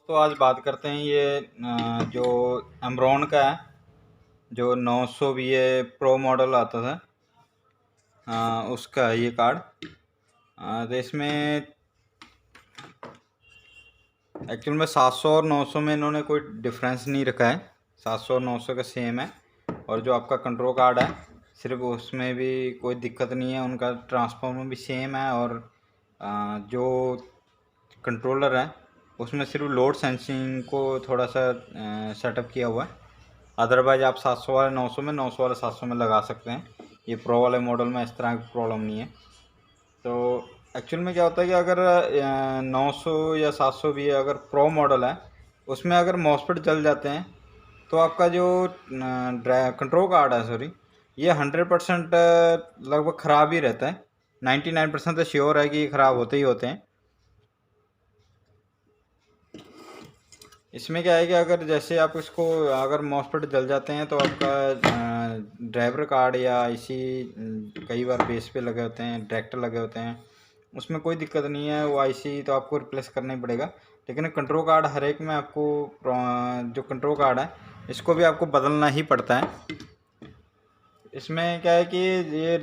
तो आज बात करते हैं ये जो एमरॉन का है, जो 900 वी ए प्रो मॉडल आता था, उसका है ये कार्ड। तो इसमें एक्चुअल में 700 और 900 में इन्होंने कोई डिफरेंस नहीं रखा है। 700 और 900 का सेम है। और जो आपका कंट्रोल कार्ड है, सिर्फ उसमें भी कोई दिक्कत नहीं है, उनका ट्रांसफॉर्मर भी सेम है। और जो कंट्रोलर है उसमें सिर्फ लोड सेंसिंग को थोड़ा सा सेटअप किया हुआ है। अदरवाइज आप 700 वाले 900 में, 900 वाले 700 में लगा सकते हैं। ये प्रो वाले मॉडल में इस तरह की प्रॉब्लम नहीं है। तो एक्चुअल में क्या होता है कि अगर 900 या 700 भी अगर प्रो मॉडल है, उसमें अगर मॉसफेट जल जाते हैं तो आपका जो कंट्रोल कार्ड है, सॉरी, ये 100% लगभग ख़राब ही रहता है। 99% तो श्योर है कि ये ख़राब होते ही होते हैं। इसमें क्या है कि अगर जैसे आप इसको अगर मॉसफेट जल जाते हैं तो आपका ड्राइवर कार्ड या आईसी कई बार बेस पे लगे होते हैं, डायरेक्टर लगे होते हैं, उसमें कोई दिक्कत नहीं है। वो आईसी तो आपको रिप्लेस करना ही पड़ेगा। लेकिन कंट्रोल कार्ड हर एक में आपको जो कंट्रोल कार्ड है इसको भी आपको बदलना ही पड़ता है। इसमें क्या है कि ये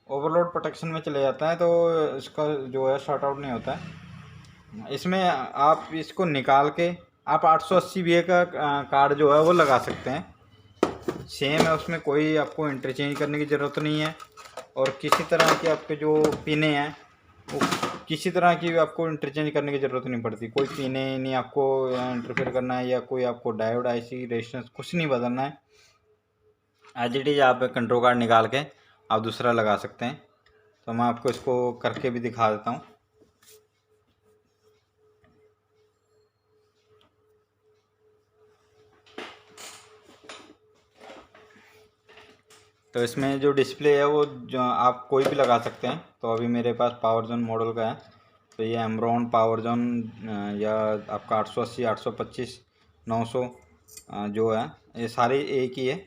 ओवरलोड प्रोटेक्शन में चले जाता है, तो इसका जो है शॉर्ट आउट नहीं होता है। इसमें आप इसको निकाल के आप 880 वी का कार्ड जो है वो लगा सकते हैं। सेम है, उसमें कोई आपको इंटरचेंज करने की ज़रूरत नहीं है। और किसी तरह के आपके जो पिने हैं वो किसी तरह की आपको इंटरचेंज करने की ज़रूरत नहीं पड़ती। कोई पिने नहीं आपको इंटरफेयर करना है, या कोई आपको डायोड आईसी रेजिस्टेंस कुछ नहीं बदलना है। एज इट इज़ आप कंट्रोल कार्ड निकाल के आप दूसरा लगा सकते हैं। तो मैं आपको इसको करके भी दिखा देता हूँ। तो इसमें जो डिस्प्ले है वो जो आप कोई भी लगा सकते हैं। तो अभी मेरे पास पावर जोन मॉडल का है, तो ये एमरॉन पावर जोन या आपका 880, 825, 900 जो है ये सारे एक ही है।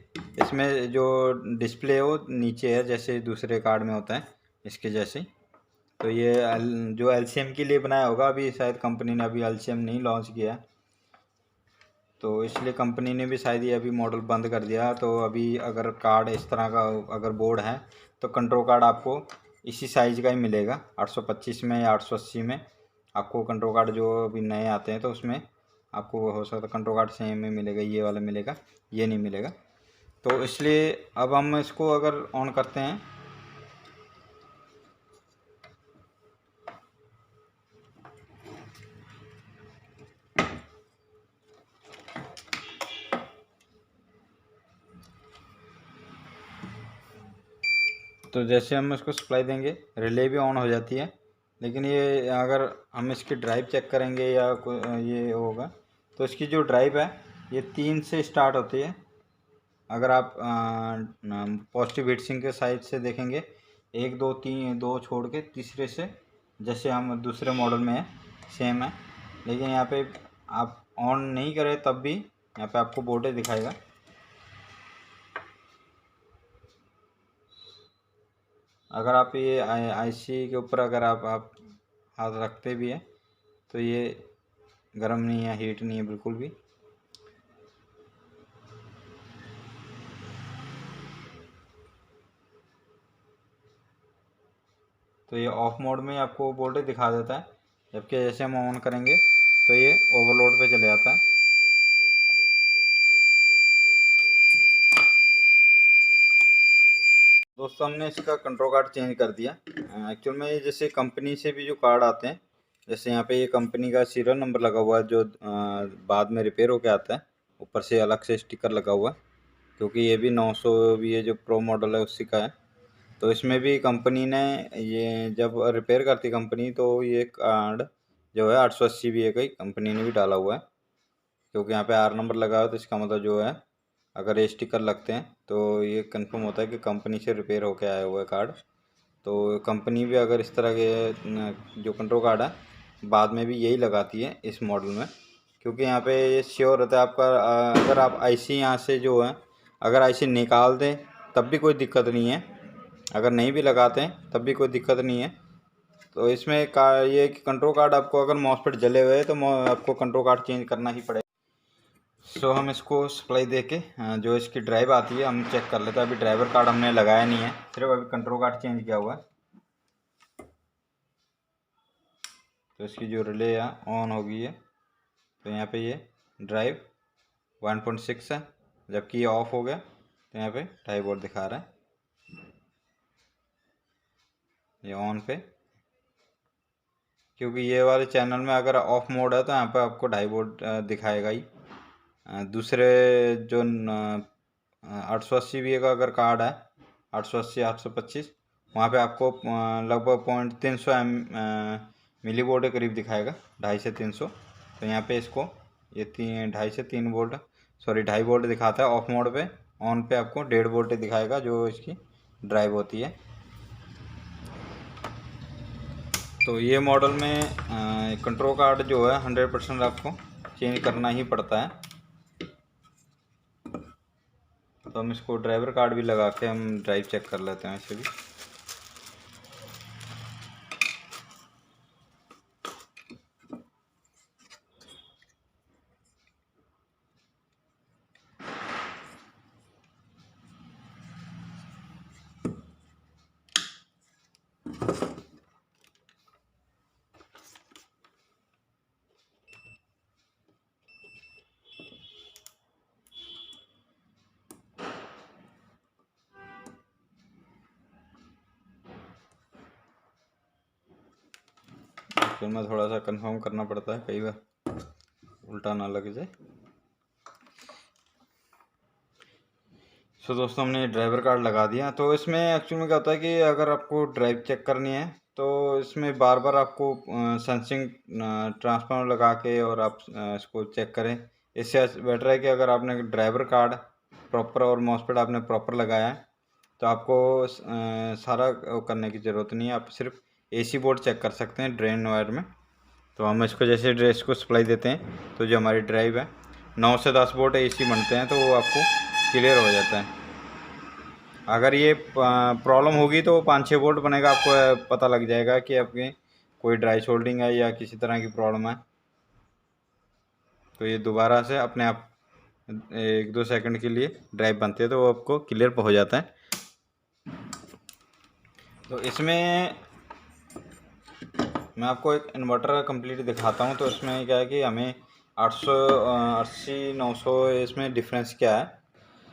इसमें जो डिस्प्ले है वो नीचे है, जैसे दूसरे कार्ड में होता है इसके जैसे। तो ये जो एलसीएम के लिए बनाया होगा, अभी शायद कंपनी ने अभी एलसीएम नहीं लॉन्च किया, तो इसलिए कंपनी ने भी शायद ये अभी मॉडल बंद कर दिया। तो अभी अगर कार्ड इस तरह का अगर बोर्ड है तो कंट्रोल कार्ड आपको इसी साइज़ का ही मिलेगा। 825 में या 880 में आपको कंट्रोल कार्ड जो अभी नए आते हैं तो उसमें आपको हो सकता है कंट्रोल कार्ड सेम में मिलेगा, ये वाला मिलेगा, ये नहीं मिलेगा। तो इसलिए अब हम इसको अगर ऑन करते हैं तो जैसे हम इसको सप्लाई देंगे रिले भी ऑन हो जाती है। लेकिन ये अगर हम इसकी ड्राइव चेक करेंगे या ये होगा, तो इसकी जो ड्राइव है ये 3 से स्टार्ट होती है। अगर आप पॉजिटिव हीटसिंक के साइड से देखेंगे, 1 2 3 2 छोड़ के तीसरे से, जैसे हम दूसरे मॉडल में है सेम है। लेकिन यहाँ पे आप ऑन नहीं करें तब भी यहाँ पे आपको वोल्टेज दिखाएगा। अगर आप ये आईसी के ऊपर अगर आप हाथ रखते भी है तो ये गर्म नहीं है, हीट नहीं है बिल्कुल भी। तो ये ऑफ मोड में आपको वोल्टेज दिखा देता है, जबकि जैसे हम ऑन करेंगे तो ये ओवरलोड पे चले जाता है। दोस्तों, हमने इसका कंट्रोल कार्ड चेंज कर दिया। एक्चुअल में जैसे कंपनी से भी जो कार्ड आते हैं, जैसे यहाँ पे ये कंपनी का सीरियल नंबर लगा हुआ है जो बाद में रिपेयर होके आता है, ऊपर से अलग से स्टिकर लगा हुआ है, क्योंकि ये भी 900 भी ये जो प्रो मॉडल है उसी का है। तो इसमें भी कंपनी ने ये जब रिपेयर करती कंपनी तो ये कार्ड जो है 880 भी है, कहीं कंपनी ने भी डाला हुआ है, क्योंकि यहाँ पे आर नंबर लगा हुआ है। तो इसका मतलब जो है अगर ये स्टिकर लगते हैं तो ये कंफर्म होता है कि कंपनी से रिपेयर होके आया हुआ है कार्ड। तो कंपनी भी अगर इस तरह के जो कंट्रोल कार्ड है बाद में भी यही लगाती है इस मॉडल में, क्योंकि यहाँ पे ये श्योर होता है आपका। अगर आप आईसी यहाँ से जो है अगर आईसी निकाल दें तब भी कोई दिक्कत नहीं है, अगर नहीं भी लगाते हैं तब भी कोई दिक्कत नहीं है। तो इसमें ये कंट्रोल कार्ड आपको अगर मॉसफेट जले हुए हैं तो आपको कंट्रोल कार्ड चेंज करना ही पड़ेगा। सो हम इसको सप्लाई देके जो इसकी ड्राइव आती है हम चेक कर लेते हैं। अभी ड्राइवर कार्ड हमने लगाया नहीं है, सिर्फ अभी कंट्रोल कार्ड चेंज किया हुआ है। तो इसकी जो रिले है ऑन हो गई है। तो यहाँ पे ये ड्राइव 1.6 है, जबकि ये ऑफ हो गया तो यहाँ पे 2.5 वोल्ट दिखा रहा है। ये ऑन पे, क्योंकि ये वाले चैनल में अगर ऑफ मोड है तो यहाँ पे आपको 2.5 वोल्ट दिखाएगा ही। दूसरे जो 880 वी का अगर कार्ड है 880 825, वहाँ पे आपको लगभग 300 मिली वोल्ट के करीब दिखाएगा, 2.5 से 300। तो यहाँ पे इसको ये 2.5 से 3 वोल्ट, सॉरी 2.5 वोल्ट दिखाता है ऑफ मोड पे। ऑन पे आपको 1.5 वोल्ट दिखाएगा जो इसकी ड्राइव होती है। तो ये मॉडल में कंट्रोल कार्ड जो है 100% आपको चेंज करना ही पड़ता है। तो हम इसको ड्राइवर कार्ड भी लगा के हम ड्राइव चेक कर लेते हैं इसे भी। फिर मैं थोड़ा सा कंफर्म करना पड़ता है, कई बार उल्टा ना लग जाए। सो दोस्तों हमने ड्राइवर कार्ड लगा दिया। तो इसमें एक्चुअली में क्या होता है कि अगर आपको ड्राइव चेक करनी है तो इसमें बार बार आपको सेंसिंग ट्रांसफार्मर लगा के और आप इसको चेक करें। इससे बेटर है कि अगर आपने ड्राइवर कार्ड प्रॉपर और मॉसफेट आपने प्रॉपर लगाया है तो आपको सारा करने की ज़रूरत नहीं है। आप सिर्फ AC बोर्ड चेक कर सकते हैं ड्रेन वायर में। तो हम इसको जैसे ड्रेस को सप्लाई देते हैं तो जो हमारी ड्राइव है 9 से 10 वोल्ट AC बनते हैं, तो वो आपको क्लियर हो जाता है। अगर ये प्रॉब्लम होगी तो 5-6 वोल्ट बनेगा, आपको पता लग जाएगा कि आपकी कोई ड्राई शोल्डिंग है या किसी तरह की प्रॉब्लम है। तो ये दोबारा से अपने आप 1-2 सेकंड के लिए ड्राइव बनती है तो वो आपको क्लियर हो जाता है। तो इसमें मैं आपको एक इन्वर्टर कंप्लीट दिखाता हूँ। तो इसमें क्या है कि हमें 880 900 इसमें डिफरेंस क्या है।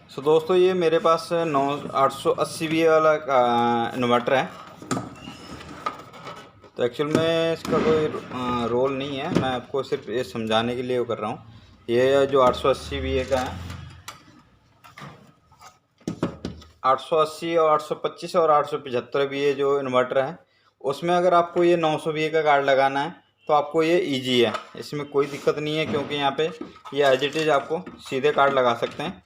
सो दोस्तों ये मेरे पास 880 वी वाला इन्वर्टर है। तो एक्चुअल में इसका कोई रोल नहीं है, मैं आपको सिर्फ ये समझाने के लिए वो कर रहा हूँ। ये जो 880 वी का है, 880 और 825 और 875 वी जो इन्वर्टर है उसमें अगर आपको ये 900 वी का कार्ड लगाना है तो आपको ये ईजी है, इसमें कोई दिक्कत नहीं है। क्योंकि यहाँ पे ये एज इट इज़ आपको सीधे कार्ड लगा सकते हैं।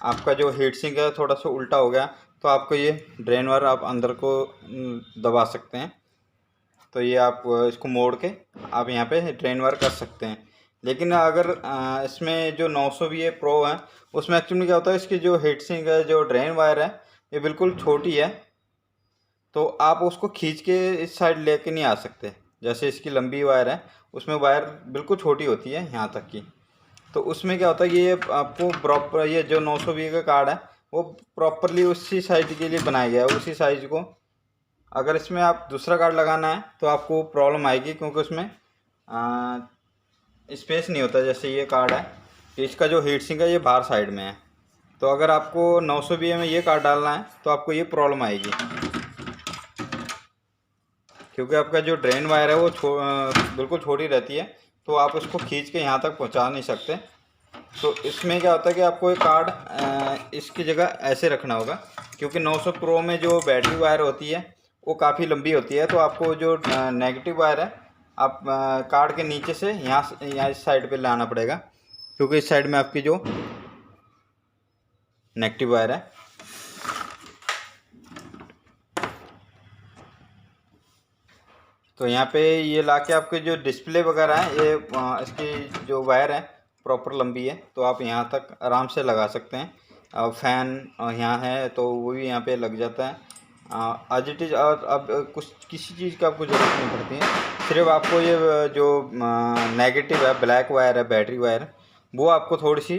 आपका जो हीट सिंक है थोड़ा सा उल्टा हो गया तो आपको ये ड्रेन वायर आप अंदर को दबा सकते हैं। तो ये आप इसको मोड़ के आप यहाँ पे ड्रेन वायर कर सकते हैं। लेकिन अगर इसमें जो 900 वी प्रो है उसमें एक्चुअली क्या होता है, इसकी जो हीट सिंक है जो ड्रेन वायर है ये बिल्कुल छोटी है, तो आप उसको खींच के इस साइड लेके नहीं आ सकते। जैसे इसकी लंबी वायर है उसमें वायर बिल्कुल छोटी होती है यहाँ तक की। तो उसमें क्या होता है कि ये आपको प्रॉपर ये जो 900 वी का कार्ड है वो प्रॉपरली उसी साइज के लिए बनाया गया है, उसी साइज को। अगर इसमें आप दूसरा कार्ड लगाना है तो आपको प्रॉब्लम आएगी, क्योंकि उसमें स्पेस नहीं होता। जैसे ये कार्ड है, इसका जो हीट सिंक है ये बाहर साइड में है। तो अगर आपको 900 वी में ये कार्ड डालना है तो आपको ये प्रॉब्लम आएगी, क्योंकि आपका जो ड्रेन वायर है वो बिल्कुल छोटी रहती है, तो आप उसको खींच के यहाँ तक पहुँचा नहीं सकते। तो इसमें क्या होता है कि आपको एक कार्ड इसकी जगह ऐसे रखना होगा, क्योंकि 900 प्रो में जो बैटरी वायर होती है वो काफ़ी लंबी होती है। तो आपको जो नेगेटिव वायर है आप कार्ड के नीचे से यहाँ इस साइड पे लाना पड़ेगा, क्योंकि इस साइड में आपकी जो नेगेटिव वायर है। तो यहाँ पे ये लाके आपके जो डिस्प्ले वगैरह है ये इसकी जो वायर है प्रॉपर लंबी है, तो आप यहाँ तक आराम से लगा सकते हैं। फ़ैन यहाँ है तो वो भी यहाँ पे लग जाता है। As it is. और अब कुछ किसी चीज़ की आपको ज़रूरत नहीं पड़ती है, सिर्फ आपको ये जो नेगेटिव है, ब्लैक वायर है, बैटरी वायर, वो आपको थोड़ी सी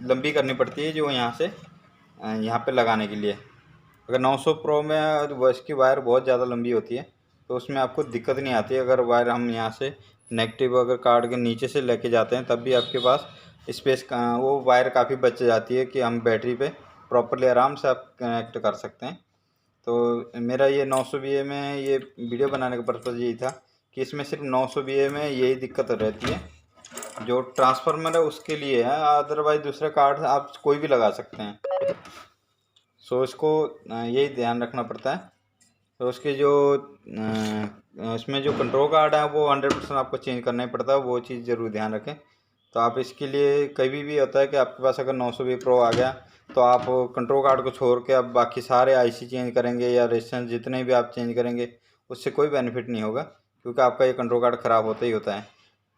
लंबी करनी पड़ती है, जो यहाँ से यहाँ पे लगाने के लिए। अगर 900 प्रो में वो इसकी वायर बहुत ज़्यादा लंबी होती है, तो उसमें आपको दिक्कत नहीं आती। अगर वायर हम यहाँ से नेगेटिव अगर कार्ड के नीचे से लेके जाते हैं, तब भी आपके पास स्पेस का वो वायर काफ़ी बच जाती है कि हम बैटरी पे प्रॉपरली आराम से आप कनेक्ट कर सकते हैं। तो मेरा ये 900 VA में ये वीडियो बनाने का पर्पज़ यही था कि इसमें सिर्फ 900 VA में यही दिक्कत रहती है, जो ट्रांसफार्मर है उसके लिए है। अदरवाइज दूसरे कार्ड आप कोई भी लगा सकते हैं। सो इसको यही ध्यान रखना पड़ता है। तो उसके जो इसमें जो कंट्रोल कार्ड है वो 100% आपको चेंज करना ही पड़ता है, वो चीज़ ज़रूर ध्यान रखें। तो आप इसके लिए कभी भी होता है कि आपके पास अगर 900 VA प्रो आ गया, तो आप कंट्रोल कार्ड को छोड़ के अब बाकी सारे आईसी चेंज करेंगे या रेजिस्टेंस जितने भी आप चेंज करेंगे, उससे कोई बेनिफिट नहीं होगा, क्योंकि आपका ये कंट्रोल कार्ड ख़राब होता ही होता है।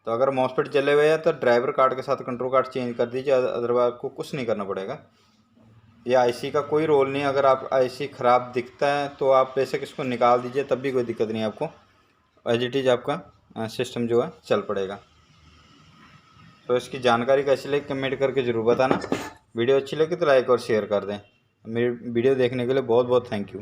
तो अगर मॉसफेट जले हुए हैं तो ड्राइवर कार्ड के साथ कंट्रोल कार्ड चेंज कर दीजिए, अदरवाइज आपको कुछ नहीं करना पड़ेगा। ये आईसी का कोई रोल नहीं है। अगर आप आईसी ख़राब दिखता है तो आप बेशक इसको निकाल दीजिए, तब भी कोई दिक्कत नहीं है आपको। एज इट इज़ आपका सिस्टम जो है चल पड़ेगा। तो इसकी जानकारी कैसी लगी कमेंट करके ज़रूर बताना। वीडियो अच्छी लगी तो लाइक और शेयर कर दें। मेरी वीडियो देखने के लिए बहुत बहुत थैंक यू।